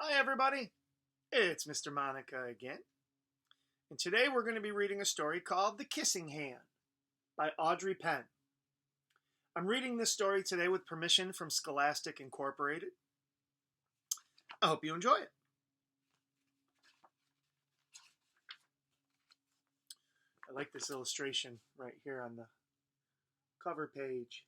Hi, everybody. It's Mr. Monica again. And today we're going to be reading a story called The Kissing Hand by Audrey Penn. I'm reading this story today with permission from Scholastic Incorporated. I hope you enjoy it. I like this illustration right here on the cover page.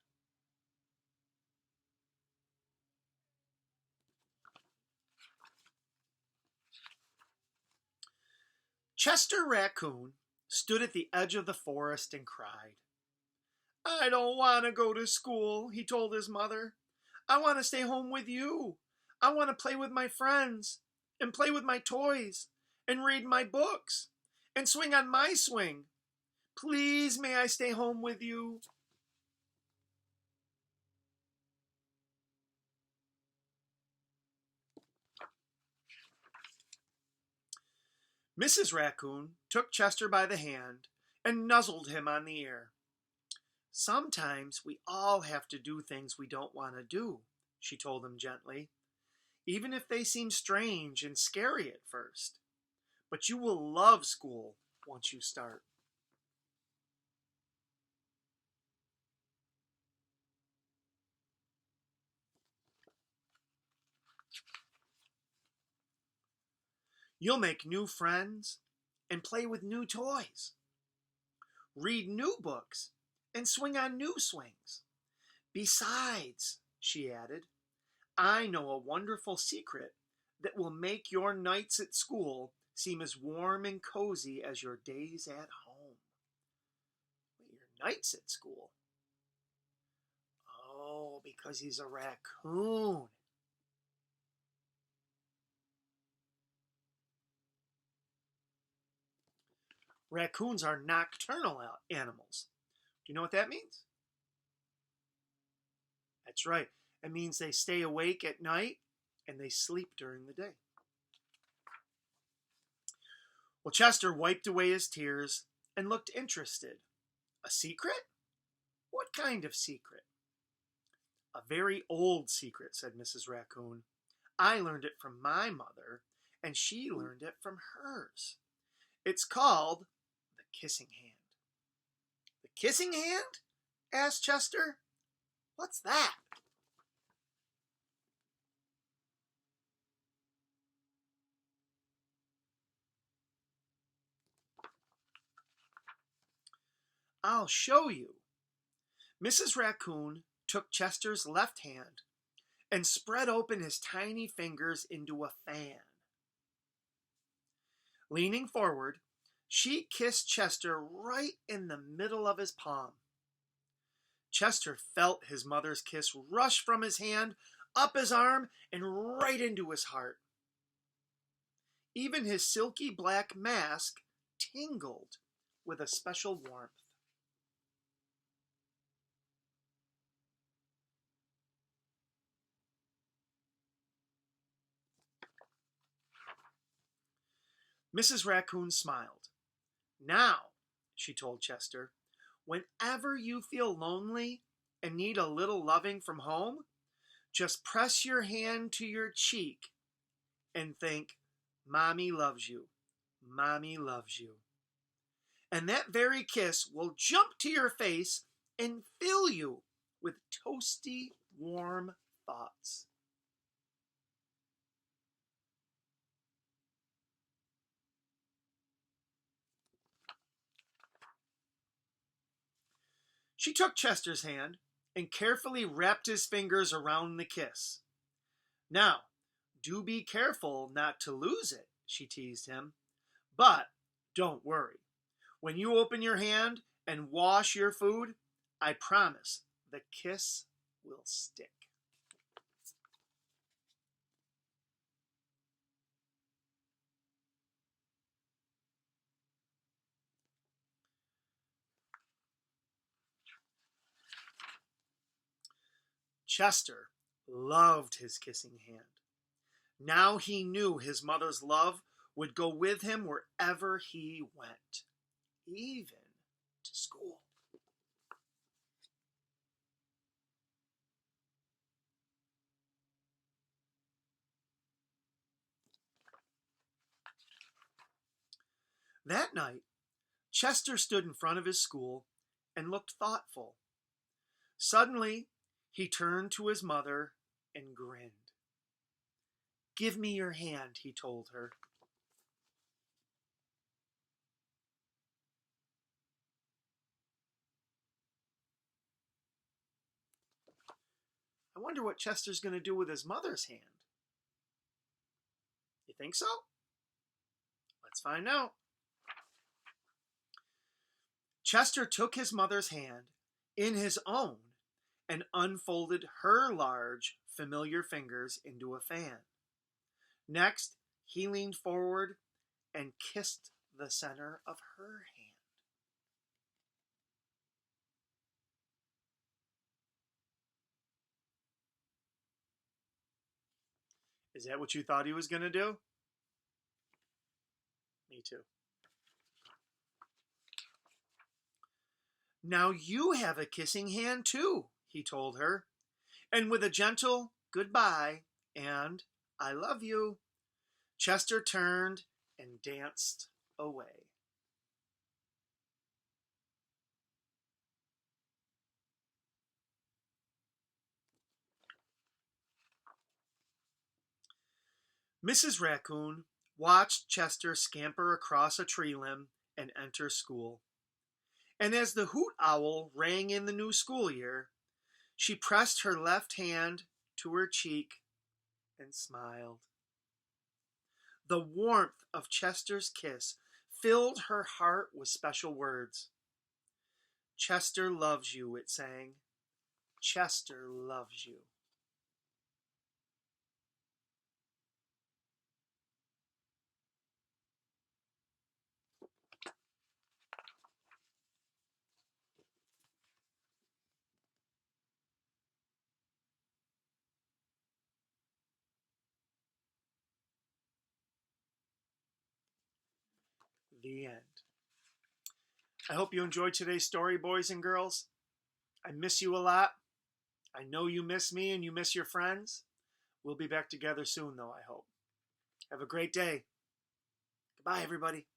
Chester Raccoon stood at the edge of the forest and cried. "I don't want to go to school," he told his mother. "I want to stay home with you. I want to play with my friends and play with my toys and read my books and swing on my swing. Please, may I stay home with you?" Mrs. Raccoon took Chester by the hand and nuzzled him on the ear. "Sometimes we all have to do things we don't want to do," she told him gently, "even if they seem strange and scary at first. But you will love school once you start." You'll make new friends and play with new toys, read new books, and swing on new swings. Besides, she added, I know a wonderful secret that will make your nights at school seem as warm and cozy as your days at home. Your nights at school? Oh, because he's a raccoon. Raccoons are nocturnal animals. Do you know what that means? That's right. It means they stay awake at night and they sleep during the day. Well, Chester wiped away his tears and looked interested. A secret? What kind of secret? A very old secret, said Mrs. Raccoon. I learned it from my mother, and she learned it from hers. It's called the kissing hand. The kissing hand? Asked Chester. What's that? I'll show you. Mrs. Raccoon took Chester's left hand and spread open his tiny fingers into a fan. Leaning forward, she kissed Chester right in the middle of his palm. Chester felt his mother's kiss rush from his hand, up his arm, and right into his heart. Even his silky black mask tingled with a special warmth. Mrs. Raccoon smiled. Now, she told Chester, whenever you feel lonely and need a little loving from home, just press your hand to your cheek and think, Mommy loves you. Mommy loves you. And that very kiss will jump to your face and fill you with toasty, warm thoughts. She took Chester's hand and carefully wrapped his fingers around the kiss. Now, do be careful not to lose it, she teased him. But don't worry. When you open your hand and wash your food, I promise the kiss will stick. Chester loved his kissing hand. Now he knew his mother's love would go with him wherever he went, even to school. That night, Chester stood in front of his school and looked thoughtful. Suddenly, he turned to his mother and grinned. "Give me your hand," he told her. I wonder what Chester's going to do with his mother's hand. You think so? Let's find out. Chester took his mother's hand in his own and unfolded her large, familiar fingers into a fan. Next, he leaned forward and kissed the center of her hand. Is that what you thought he was going to do? Me too. "Now you have a kissing hand too," he told her. And with a gentle goodbye and "I love you," Chester turned and danced away. Mrs. Raccoon watched Chester scamper across a tree limb and enter school. And as the hoot owl rang in the new school year, she pressed her left hand to her cheek and smiled. The warmth of Chester's kiss filled her heart with special words. "Chester loves you," it sang. "Chester loves you." The end. I hope you enjoyed today's story, boys and girls. I miss you a lot. I know you miss me and you miss your friends. We'll be back together soon, though, I hope. Have a great day. Goodbye, everybody.